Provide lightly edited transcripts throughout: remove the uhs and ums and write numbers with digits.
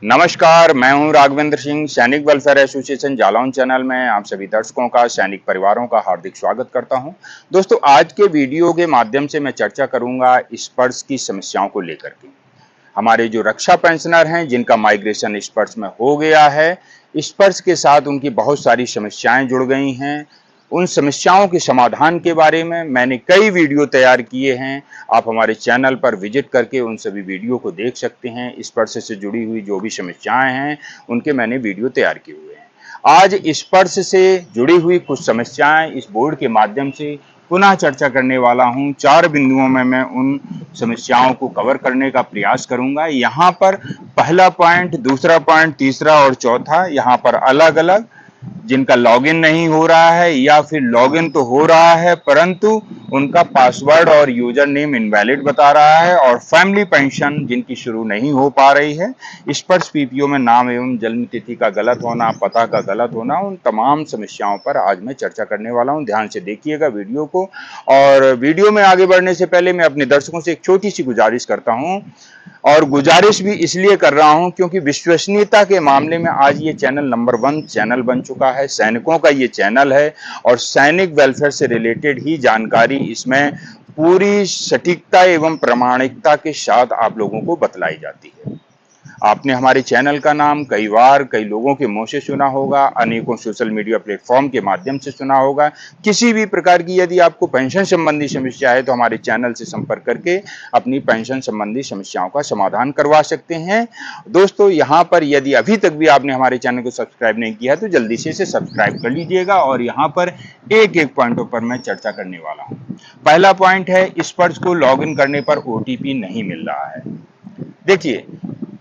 नमस्कार, मैं हूं राघवेंद्र सिंह। सैनिक वेलफेयर एसोसिएशन जालौन चैनल में आप सभी दर्शकों का, सैनिक परिवारों का हार्दिक स्वागत करता हूं। दोस्तों, आज के वीडियो के माध्यम से मैं चर्चा करूंगा स्पर्श की समस्याओं को लेकर के। हमारे जो रक्षा पेंशनर हैं जिनका माइग्रेशन स्पर्श में हो गया है, स्पर्श के साथ उनकी बहुत सारी समस्याएं जुड़ गई हैं। उन समस्याओं के समाधान के बारे में मैंने कई वीडियो तैयार किए हैं। आप हमारे चैनल पर विजिट करके उन सभी वीडियो को देख सकते हैं। स्पर्श से जुड़ी हुई जो भी समस्याएं हैं उनके मैंने वीडियो तैयार किए हुए हैं। आज स्पर्श से जुड़ी हुई कुछ समस्याएं इस बोर्ड के माध्यम से पुनः चर्चा करने वाला हूं। 4 बिंदुओं में मैं उन समस्याओं को कवर करने का प्रयास करूंगा। यहाँ पर पहला पॉइंट, दूसरा पॉइंट, तीसरा और चौथा यहाँ पर अलग अलग जिनका लॉगिन नहीं हो रहा है या फिर लॉगिन तो हो रहा है परंतु उनका पासवर्ड और यूजर नेम इनवैलिड बता रहा है, और फैमिली पेंशन जिनकी शुरू नहीं हो पा रही है, स्पर्श पीपीओ में नाम एवं जन्म तिथि का गलत होना, पता का गलत होना, उन तमाम समस्याओं पर आज मैं चर्चा करने वाला हूं। ध्यान से देखिएगा वीडियो को। और वीडियो में आगे बढ़ने से पहले मैं अपने दर्शकों से एक छोटी सी गुजारिश करता हूं, और गुजारिश भी इसलिए कर रहा हूं क्योंकि विश्वसनीयता के मामले में आज ये चैनल नंबर 1 चैनल बन चुका है। सैनिकों का ये चैनल है और सैनिक वेलफेयर से रिलेटेड ही जानकारी इसमें पूरी सटीकता एवं प्रामाणिकता के साथ आप लोगों को बतलाई जाती है। आपने हमारे चैनल का नाम कई बार कई लोगों के मुंह से सुना होगा, अनेकों सोशल मीडिया प्लेटफॉर्म के माध्यम से सुना होगा। किसी भी प्रकार की यदि आपको पेंशन संबंधी समस्या है तो हमारे चैनल से संपर्क करके अपनी पेंशन संबंधी समस्याओं का समाधान करवा सकते हैं। दोस्तों, यहाँ पर यदि अभी तक भी आपने हमारे चैनल को सब्सक्राइब नहीं किया तो जल्दी से इसे सब्सक्राइब कर लीजिएगा। और यहाँ पर एक एक पॉइंटों पर मैं चर्चा करने वाला हूँ। पहला पॉइंट है, स्पर्श को लॉग इन करने पर ओटीपी नहीं मिल रहा है। देखिए,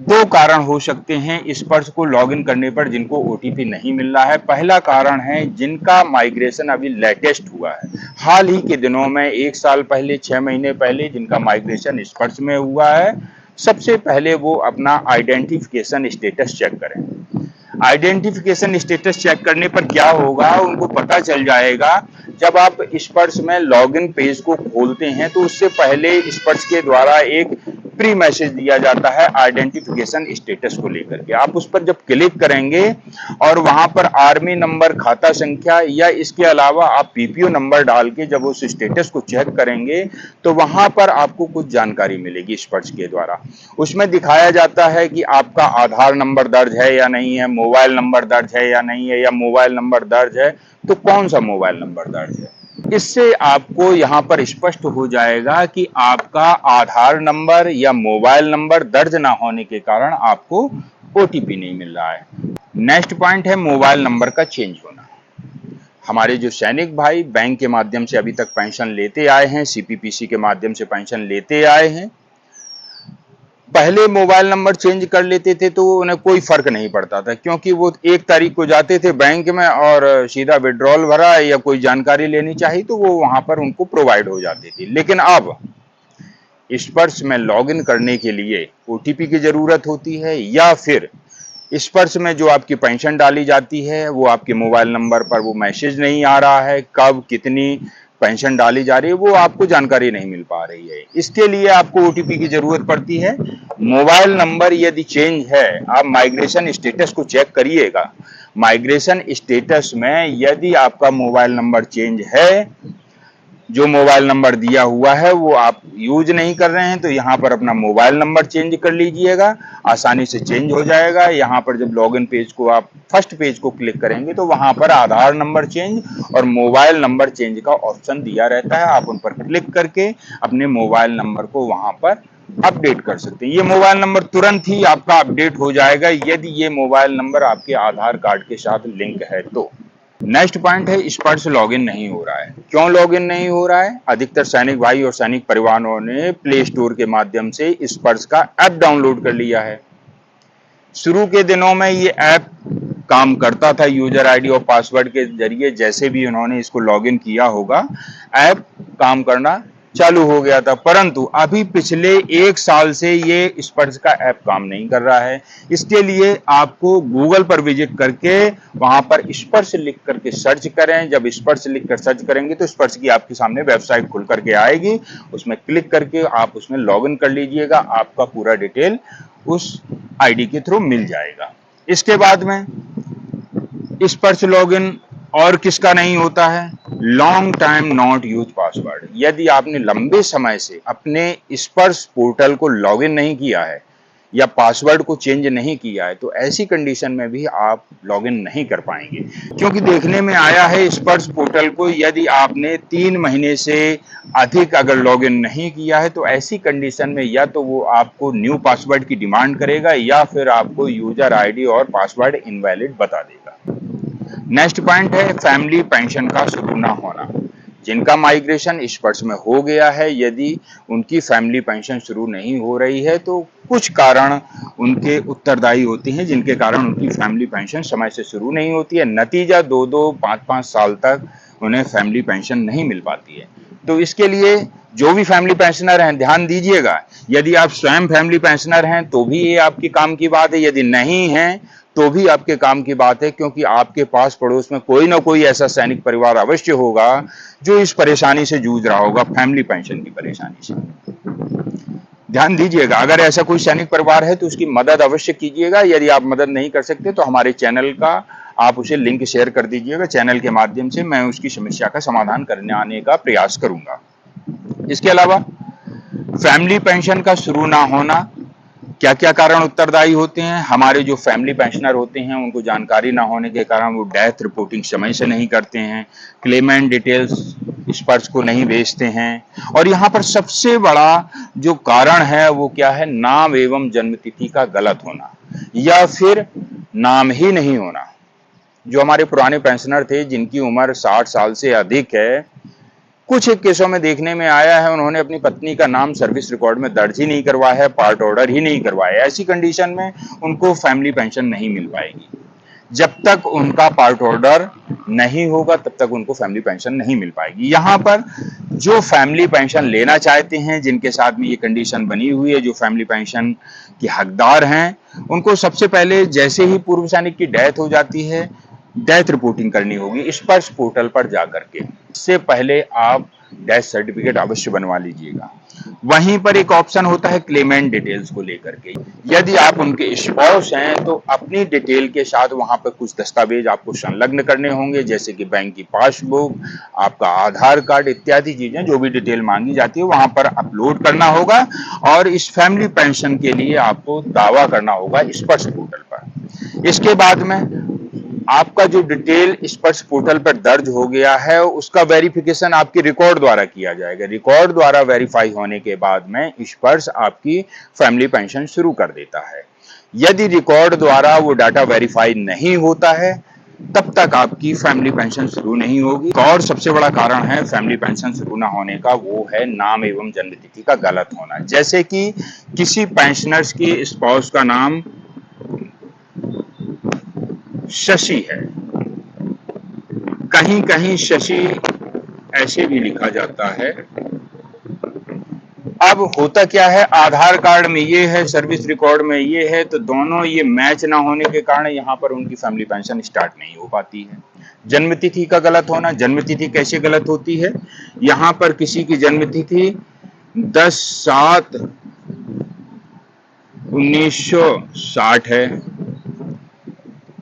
2 कारण हो सकते हैं स्पर्श को लॉगिन करने पर जिनको ओटीपी नहीं मिल रहा है। पहला कारण है जिनका माइग्रेशन अभी लेटेस्ट हुआ है, हाल ही के दिनों में, 1 साल पहले, 6 महीने पहले जिनका माइग्रेशन स्पर्श में हुआ है। सबसे पहले वो अपना आइडेंटिफिकेशन स्टेटस चेक करें। आइडेंटिफिकेशन स्टेटस चेक करने पर क्या होगा, उनको पता चल जाएगा। जब आप स्पर्श में लॉगिन पेज को खोलते हैं तो उससे पहले स्पर्श के द्वारा एक प्री मैसेज दिया जाता है आइडेंटिफिकेशन स्टेटस को लेकर के। आप उस पर जब क्लिक करेंगे और वहां पर आर्मी नंबर, खाता संख्या या इसके अलावा आप पीपीओ नंबर डाल के जब उस स्टेटस को चेक करेंगे तो वहां पर आपको कुछ जानकारी मिलेगी स्पर्श के द्वारा। उसमें दिखाया जाता है कि आपका आधार नंबर दर्ज है या नहीं है, मोबाइल नंबर दर्ज है या नहीं है, या मोबाइल नंबर दर्ज है तो कौन सा मोबाइल नंबर दर्ज है। इससे आपको यहाँ पर स्पष्ट हो जाएगा कि आपका आधार नंबर या मोबाइल नंबर दर्ज ना होने के कारण आपको ओटीपी नहीं मिल रहा है। नेक्स्ट पॉइंट है मोबाइल नंबर का चेंज होना। हमारे जो सैनिक भाई बैंक के माध्यम से अभी तक पेंशन लेते आए हैं, सीपीपीसी के माध्यम से पेंशन लेते आए हैं, पहले मोबाइल नंबर चेंज कर लेते थे तो उन्हें कोई फर्क नहीं पड़ता था, क्योंकि वो 1 तारीख को जाते थे बैंक में और सीधा विड्रॉल भरा या कोई जानकारी लेनी चाहिए तो वो वहां पर उनको प्रोवाइड हो जाती थी। लेकिन अब स्पर्श में लॉगिन करने के लिए ओटीपी की जरूरत होती है, या फिर स्पर्श में जो आपकी पेंशन डाली जाती है वो आपके मोबाइल नंबर पर वो मैसेज नहीं आ रहा है, कब कितनी पेंशन डाली जा रही है वो आपको जानकारी नहीं मिल पा रही है। इसके लिए आपको ओटीपी की जरूरत पड़ती है। मोबाइल नंबर यदि चेंज है, आप माइग्रेशन स्टेटस को चेक करिएगा। माइग्रेशन स्टेटस में यदि आपका मोबाइल नंबर चेंज है, जो मोबाइल नंबर दिया हुआ है वो आप यूज नहीं कर रहे हैं, तो यहाँ पर अपना मोबाइल नंबर चेंज कर लीजिएगा, आसानी से चेंज हो जाएगा। यहाँ पर जब लॉगिन पेज को आप फर्स्ट पेज को क्लिक करेंगे तो वहां पर आधार नंबर चेंज और मोबाइल नंबर चेंज का ऑप्शन दिया रहता है। आप उन पर क्लिक करके अपने मोबाइल नंबर को वहां पर अपडेट कर सकते हैं। ये मोबाइल नंबर तुरंत ही आपका अपडेट हो जाएगा यदि ये मोबाइल नंबर आपके आधार कार्ड के साथ लिंक है तो। नेक्स्ट पॉइंट है, स्पर्श लॉगिन नहीं हो रहा है। क्यों लॉगिन नहीं हो रहा है? अधिकतर सैनिक भाई और सैनिक परिवारों ने प्ले स्टोर के माध्यम से स्पर्श का ऐप डाउनलोड कर लिया है। शुरू के दिनों में ये ऐप काम करता था यूजर आईडी और पासवर्ड के जरिए, जैसे भी उन्होंने इसको लॉगिन किया होगा ऐप काम करना चालू हो गया था, परंतु अभी पिछले 1 साल से ये स्पर्श का ऐप काम नहीं कर रहा है। इसके लिए आपको गूगल पर विजिट करके वहां पर स्पर्श लिख करके सर्च करें। जब स्पर्श लिख कर सर्च करेंगे तो स्पर्श की आपके सामने वेबसाइट खुल करके आएगी, उसमें क्लिक करके आप उसमें लॉगिन कर लीजिएगा। आपका पूरा डिटेल उस आईडी के थ्रू मिल जाएगा। इसके बाद में स्पर्श लॉगिन और किसका नहीं होता है? Long time not use password. यदि आपने लंबे समय से अपने स्पर्श पोर्टल को लॉगिन नहीं किया है या पासवर्ड को चेंज नहीं किया है, तो ऐसी कंडीशन में भी आप लॉगिन नहीं कर पाएंगे, क्योंकि देखने में आया है स्पर्श पोर्टल को यदि आपने 3 महीने से अधिक अगर लॉगिन नहीं किया है, तो ऐसी कंडीशन में या तो वो आपको न्यू पासवर्ड की डिमांड करेगा या फिर आपको यूजर आईडी और पासवर्ड इनवैलिड बता देगा। नेक्स्ट पॉइंट है फैमिली पेंशन का शुरू ना होना। जिनका माइग्रेशन स्पर्श में हो गया है, यदि उनकी फैमिली पेंशन शुरू नहीं हो रही है, तो कुछ कारण उनके उत्तरदायी होते हैं जिनके कारण उनकी फैमिली पेंशन समय से शुरू नहीं होती है। नतीजा 2-2, 5-5 साल तक उन्हें फैमिली पेंशन नहीं मिल पाती है। तो इसके लिए जो भी फैमिली पेंशनर हैं, ध्यान दीजिएगा। यदि आप स्वयं फैमिली पेंशनर हैं तो भी ये आपकी काम की बात है, यदि नहीं हैं तो भी आपके काम की बात है, क्योंकि आपके पास पड़ोस में कोई ना कोई ऐसा सैनिक परिवार अवश्य होगा जो इस परेशानी से जूझ रहा होगा, फैमिली पेंशन की परेशानी से। ध्यान दीजिएगा, अगर ऐसा कोई सैनिक परिवार है तो उसकी मदद अवश्य कीजिएगा। यदि आप मदद नहीं कर सकते तो हमारे चैनल का आप उसे लिंक शेयर कर दीजिएगा। चैनल के माध्यम से मैं उसकी समस्या का समाधान करने आने का प्रयास करूंगा। इसके अलावा फैमिली पेंशन का शुरू ना होना, क्या क्या कारण उत्तरदायी होते हैं? हमारे जो फैमिली पेंशनर होते हैं उनको जानकारी ना होने के कारण वो डेथ रिपोर्टिंग समय से नहीं करते हैं, क्लेमेंट डिटेल्स स्पर्श को नहीं भेजते हैं, और यहाँ पर सबसे बड़ा जो कारण है वो क्या है? नाम एवं जन्म तिथि का गलत होना या फिर नाम ही नहीं होना। जो हमारे पुराने पेंशनर थे जिनकी उम्र 60 साल से अधिक है, कुछ एक केसों में देखने में आया है उन्होंने अपनी पत्नी का नाम सर्विस रिकॉर्ड में दर्ज ही नहीं करवाया है, पार्ट ऑर्डर ही नहीं करवाया। ऐसी कंडीशन में उनको फैमिली पेंशन नहीं मिल पाएगी। जब तक उनका पार्ट ऑर्डर नहीं होगा तब तक उनको फैमिली पेंशन नहीं मिल पाएगी। यहाँ पर जो फैमिली पेंशन लेना चाहते हैं, जिनके साथ में ये कंडीशन बनी हुई है, जो फैमिली पेंशन के हकदार हैं, उनको सबसे पहले जैसे ही पूर्व सैनिक की डेथ हो जाती है, डेथ रिपोर्टिंग करनी होगी स्पर्श पोर्टल पर जाकर के। इससे पहले आप डेथ सर्टिफिकेट अवश्य बनवा लीजिएगा। वहीं पर एक ऑप्शन होता है क्लेमेंट डिटेल्स को लेकर के। यदि आप उनके स्पाउस हैं तो अपनी डिटेल के साथ वहां पर कुछ दस्तावेज आपको संलग्न करने होंगे, जैसे कि बैंक की पासबुक, आपका आधार कार्ड इत्यादि चीजें जो भी डिटेल मांगी जाती है वहां पर अपलोड करना होगा। और इस फैमिली पेंशन के लिए आपको दावा करना होगा स्पर्श पोर्टल पर। इसके बाद में आपका जो डिटेल स्पर्श पोर्टल पर दर्ज हो गया है उसका वेरिफिकेशन आपके रिकॉर्ड द्वारा किया जाएगा। रिकॉर्ड द्वारा वेरीफाई होने के बाद में स्पर्श आपकी फैमिली पेंशन शुरू कर देता है। यदि रिकॉर्ड द्वारा वो डाटा वेरीफाई नहीं होता है तब तक आपकी फैमिली पेंशन शुरू नहीं होगी। और सबसे बड़ा कारण है फैमिली पेंशन शुरू ना होने का, वो है नाम एवं जन्म तिथि का गलत होना। जैसे कि किसी पेंशनर्स की स्पाउस का नाम शशि है, कहीं कहीं शशि ऐसे भी लिखा जाता है। अब होता क्या है, आधार कार्ड में ये है, सर्विस रिकॉर्ड में ये है, तो दोनों ये मैच ना होने के कारण यहाँ पर उनकी फैमिली पेंशन स्टार्ट नहीं हो पाती है। जन्म तिथि का गलत होना, जन्म तिथि कैसे गलत होती है? यहाँ पर किसी की जन्म तिथि 10/7/1960 है।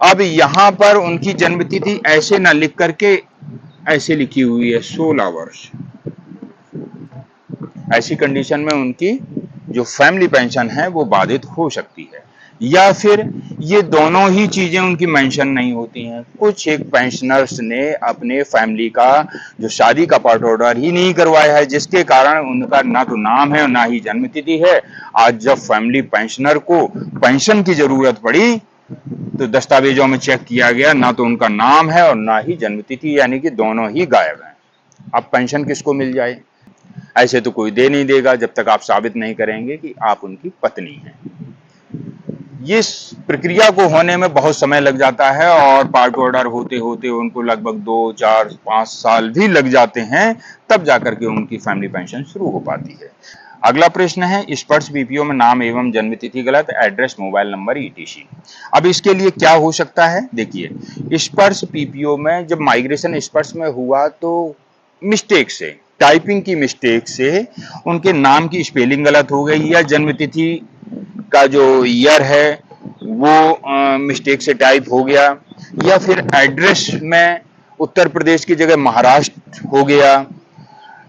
अब यहाँ पर उनकी जन्मतिथि ऐसे ना लिख करके ऐसे लिखी हुई है 16 वर्ष। ऐसी कंडीशन में उनकी जो फैमिली पेंशन है वो बाधित हो सकती है। या फिर ये दोनों ही चीजें उनकी मेंशन नहीं होती हैं। कुछ एक पेंशनर्स ने अपने फैमिली का जो शादी का पार्ट ऑर्डर ही नहीं करवाया है, जिसके कारण उनका ना तो नाम है और ना ही जन्मतिथि है। आज जब फैमिली पेंशनर को पेंशन की जरूरत पड़ी तो दस्तावेजों में चेक किया गया, ना तो उनका नाम है और ना ही जन्मतिथि, यानी कि दोनों ही गायब हैं। अब पेंशन किसको मिल जाए? ऐसे तो कोई दे नहीं देगा जब तक आप साबित नहीं करेंगे कि आप उनकी पत्नी हैं। ये प्रक्रिया को होने में बहुत समय लग जाता है और पार्ट ऑर्डर होते होते उनको लगभग 2, 4, 5 साल भी लग जाते हैं, तब जाकर के उनकी फैमिली पेंशन शुरू हो पाती है। अगला प्रश्न है, स्पर्श बीपीओ में नाम एवं जन्मतिथि गलत, एड्रेस, मोबाइल नंबर ईटीसी। अब इसके लिए क्या हो सकता है? देखिए, स्पर्श पीपीओ में जब माइग्रेशन स्पर्श में हुआ तो मिस्टेक से, टाइपिंग की मिस्टेक से उनके नाम की स्पेलिंग गलत हो गई या जन्मतिथि का जो ईयर है वो मिस्टेक से टाइप हो गया, या फिर एड्रेस में उत्तर प्रदेश की जगह महाराष्ट्र हो गया,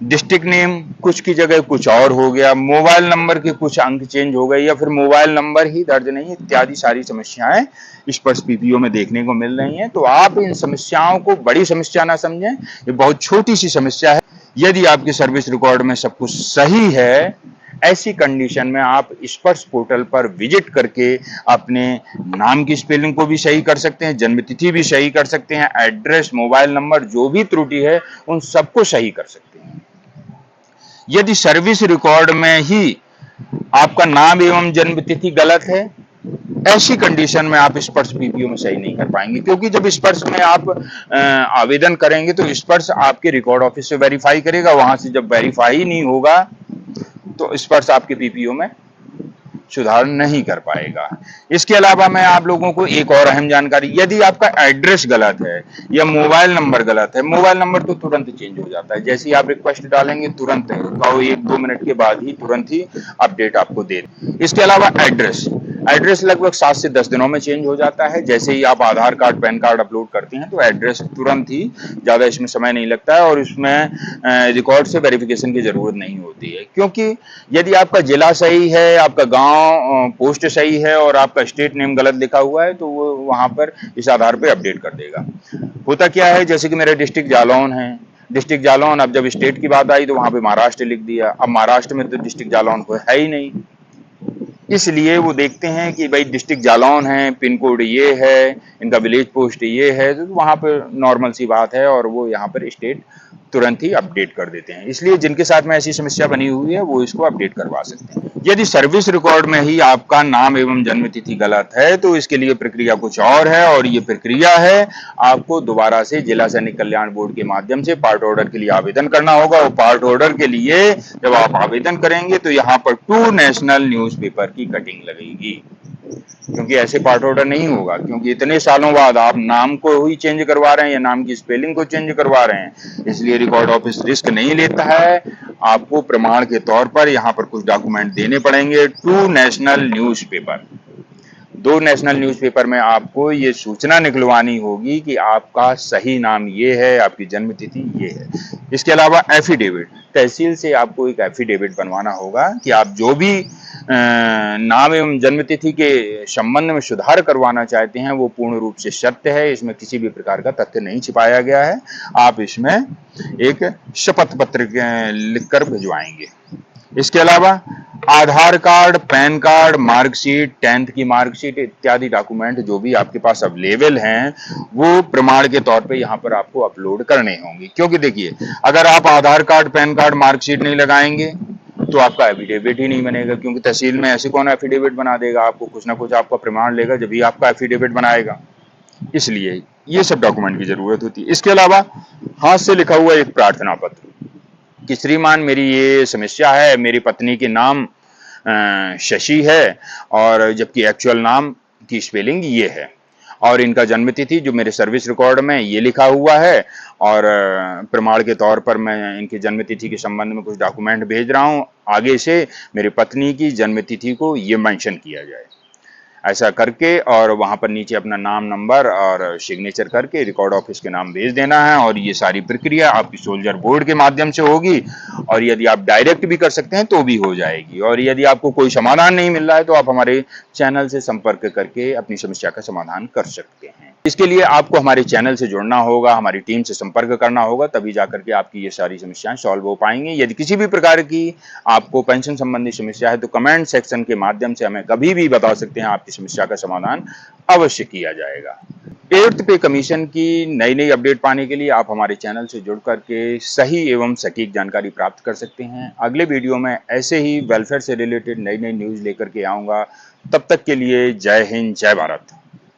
डिस्ट्रिक्ट नेम कुछ की जगह कुछ और हो गया, मोबाइल नंबर के कुछ अंक चेंज हो गए, या फिर मोबाइल नंबर ही दर्ज नहीं, इत्यादि सारी समस्याएं स्पर्श पीपीओ में देखने को मिल रही हैं। तो आप इन समस्याओं को बड़ी समस्या ना समझें, ये बहुत छोटी सी समस्या है। यदि आपके सर्विस रिकॉर्ड में सब कुछ सही है, ऐसी कंडीशन में आप स्पर्श पोर्टल पर विजिट करके अपने नाम की स्पेलिंग को भी सही कर सकते हैं, जन्मतिथि भी सही कर सकते हैं, एड्रेस, मोबाइल नंबर, जो भी त्रुटि है उन सबको सही कर सकते हैं। यदि सर्विस रिकॉर्ड में ही आपका नाम एवं जन्मतिथि गलत है, ऐसी कंडीशन में आप स्पर्श पीपीओ में सही नहीं कर पाएंगे, क्योंकि जब स्पर्श में आप आवेदन करेंगे तो स्पर्श आपके रिकॉर्ड ऑफिस से वेरीफाई करेगा, वहां से जब वेरीफाई नहीं होगा तो स्पर्श आपके पीपीओ में सुधार नहीं कर पाएगा। इसके अलावा मैं आप लोगों को एक और अहम जानकारी, यदि आपका एड्रेस गलत है या मोबाइल नंबर गलत है, मोबाइल नंबर तो तुरंत चेंज हो जाता है, जैसे ही आप रिक्वेस्ट डालेंगे तुरंत 1-2 मिनट के बाद ही तुरंत ही अपडेट आपको दे। इसके अलावा एड्रेस लगभग 7 से 10 दिनों में चेंज हो जाता है। जैसे ही आप आधार कार्ड, पैन कार्ड अपलोड करते हैं तो एड्रेस तुरंत ही, ज्यादा इसमें समय नहीं लगता है और इसमें रिकॉर्ड से वेरिफिकेशन की जरूरत नहीं होती है, क्योंकि यदि आपका जिला सही है, आपका गांव पोस्ट सही है और आपका स्टेट नेम गलत लिखा हुआ है तो वो वहां पर इस आधार पर अपडेट कर देगा। होता क्या है, जैसे कि मेरा डिस्ट्रिक्ट जालौन है, डिस्ट्रिक्ट जालौन, अब जब स्टेट की बात आई तो वहां पे महाराष्ट्र लिख दिया। अब महाराष्ट्र में तो डिस्ट्रिक्ट जालौन को है ही नहीं, इसलिए वो देखते हैं कि भाई डिस्ट्रिक्ट जालौन है, पिन कोड ये है, इनका विलेज पोस्ट ये है, तो वहां पर नॉर्मल सी बात है और वो यहाँ पर स्टेट तुरंत ही अपडेट कर देते हैं। इसलिए जिनके साथ में ऐसी समस्या बनी हुई है वो इसको अपडेट करवा सकते हैं। यदि सर्विस रिकॉर्ड में ही आपका नाम एवं जन्म तिथि गलत है तो इसके लिए प्रक्रिया कुछ और है, और ये प्रक्रिया है आपको दोबारा से जिला सैनिक कल्याण बोर्ड के माध्यम से पार्ट ऑर्डर के लिए आवेदन करना होगा। और पार्ट ऑर्डर के लिए जब आप आवेदन करेंगे तो यहाँ पर 2 नेशनल न्यूज़पेपर की कटिंग लगेगी, क्योंकि ऐसे पार्ट ऑर्डर नहीं होगा, क्योंकि इतने सालों बाद आप नाम को ही चेंज करवा रहे हैं या नाम की स्पेलिंग को चेंज करवा रहे हैं, इसलिए रिकॉर्ड ऑफिस रिस्क नहीं लेता है। आपको प्रमाण के तौर पर यहाँ पर कुछ डॉक्यूमेंट देने पड़ेंगे। 2 नेशनल न्यूज़पेपर, 2 नेशनल न्यूज़पेपर में आपको ये सूचना निकलवानी होगी कि आपका सही नाम ये है, आपकी जन्म तिथि ये है। इसके अलावा एफिडेविट, तहसील से आपको एक एफिडेविट बनवाना होगा कि आप जो भी नाम एवं जन्म तिथि के संबंध में सुधार करवाना चाहते हैं वो पूर्ण रूप से सत्य है, इसमें किसी भी प्रकार का तथ्य नहीं छिपाया गया है। आप इसमें एक शपथ पत्र लिखकर भिजवाएंगे। इसके अलावा Aadhaar card, PAN card, marksheet, 10th की मार्कशीट इत्यादि डॉक्यूमेंट जो भी आपके पास अवेलेबल हैं वो प्रमाण के तौर पे यहाँ पर आपको अपलोड करने होंगे। क्योंकि देखिए, अगर आप आधार कार्ड, पैन कार्ड, मार्कशीट नहीं लगाएंगे तो आपका एफिडेविट ही नहीं बनेगा, क्योंकि तहसील में ऐसे कौन एफिडेविट बना देगा, आपको कुछ ना कुछ आपका प्रमाण लेगा जब भी आपका एफिडेविट बनाएगा। इसलिए ये सब डॉक्यूमेंट की जरूरत होती है। इसके अलावा हाथ से लिखा हुआ एक प्रार्थना पत्र कि श्रीमान मेरी ये समस्या है, मेरी पत्नी के नाम शशि है और जबकि एक्चुअल नाम की स्पेलिंग ये है, और इनका जन्मतिथि जो मेरे सर्विस रिकॉर्ड में ये लिखा हुआ है, और प्रमाण के तौर पर मैं इनकी जन्मतिथि के संबंध में कुछ डॉक्यूमेंट भेज रहा हूँ, आगे से मेरी पत्नी की जन्मतिथि को ये मेंशन किया जाए। ऐसा करके और वहां पर नीचे अपना नाम, नंबर और सिग्नेचर करके रिकॉर्ड ऑफिस के नाम भेज देना है, और ये सारी प्रक्रिया आपकी सोल्जर बोर्ड के माध्यम से होगी। और यदि आप डायरेक्ट भी कर सकते हैं तो भी हो जाएगी, और यदि आपको कोई समाधान नहीं मिल रहा है तो आप हमारे चैनल से संपर्क करके अपनी समस्या का समाधान कर सकते हैं। इसके लिए आपको हमारे चैनल से जुड़ना होगा, हमारी टीम से संपर्क करना होगा, तभी जाकर के आपकी ये सारी समस्याएं सॉल्व हो पाएंगी। यदि किसी भी प्रकार की आपको पेंशन संबंधी समस्या है तो कमेंट सेक्शन के माध्यम से हमें कभी भी बता सकते हैं, आपकी समस्या का समाधान अवश्य किया जाएगा। 8th पे कमीशन की नई अपडेट पाने के लिए आप हमारे चैनल से जुड़ करके सही एवं सटीक जानकारी प्राप्त कर सकते हैं। अगले वीडियो में ऐसे ही वेलफेयर से रिलेटेड नई न्यूज़ लेकर के आऊँगा। तब तक के लिए जय हिंद, जय भारत।